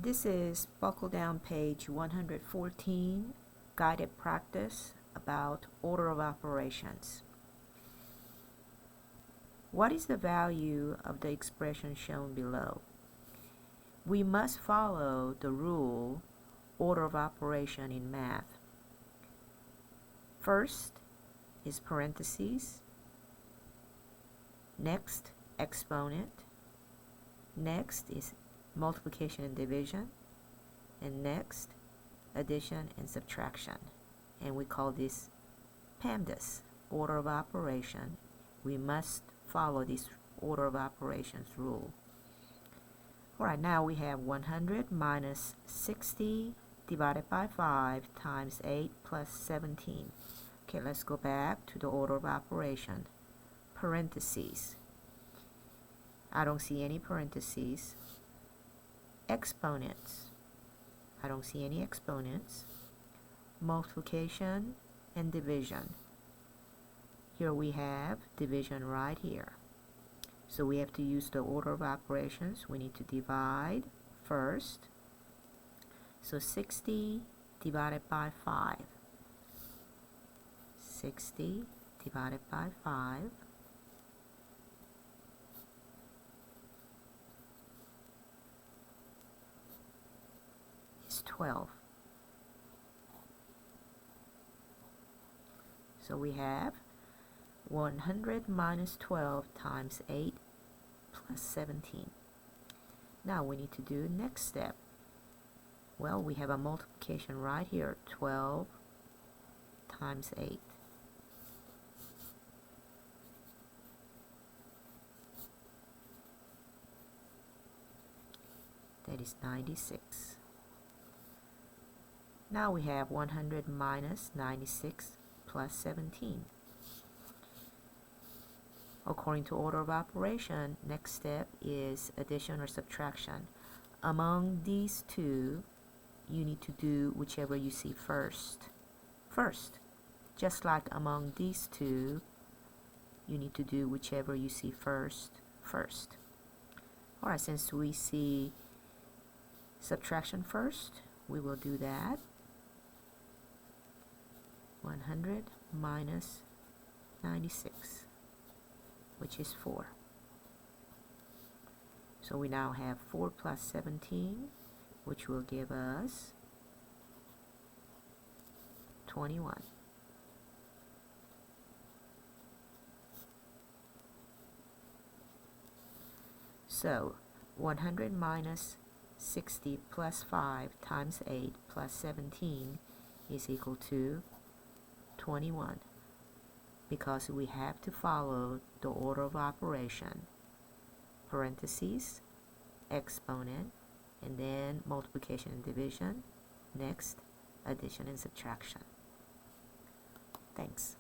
This is buckle down page 114, guided practice about order of operations. What is the value of the expression shown below? We must follow the rule order of operation in math. First is parentheses, next exponent, next is multiplication and division, and next addition and subtraction, and we call this PEMDAS, order of operation. We must follow this order of operations rule. Alright, now we have 100 minus 60 divided by 5 times 8 plus 17. Okay, let's go back to the order of operation. Parentheses. I don't see any parentheses. Exponents. I don't see any exponents. Multiplication and division. Here we have division right here. So we have to use the order of operations. We need to divide first. So 60 divided by 5. 60 divided by 5. Is 12. So we have 100 minus 12 times 8 plus 17. Now we need to do next step. Well, we have a multiplication right here. 12 times 8. That is 96. Now we have 100 minus 96 plus 17. According to order of operation, next step is addition or subtraction. Among these two, you need to do whichever you see first. Just like among these two, you need to do whichever you see first. Alright, since we see subtraction first, we will do that. 100 minus 96, which is 4. So we now have 4 plus 17, which will give us 21. So 100 minus 60 plus 5 times 8 plus 17 is equal to 21, because we have to follow the order of operation. Parentheses, exponent, and then multiplication and division, next addition and subtraction. Thanks.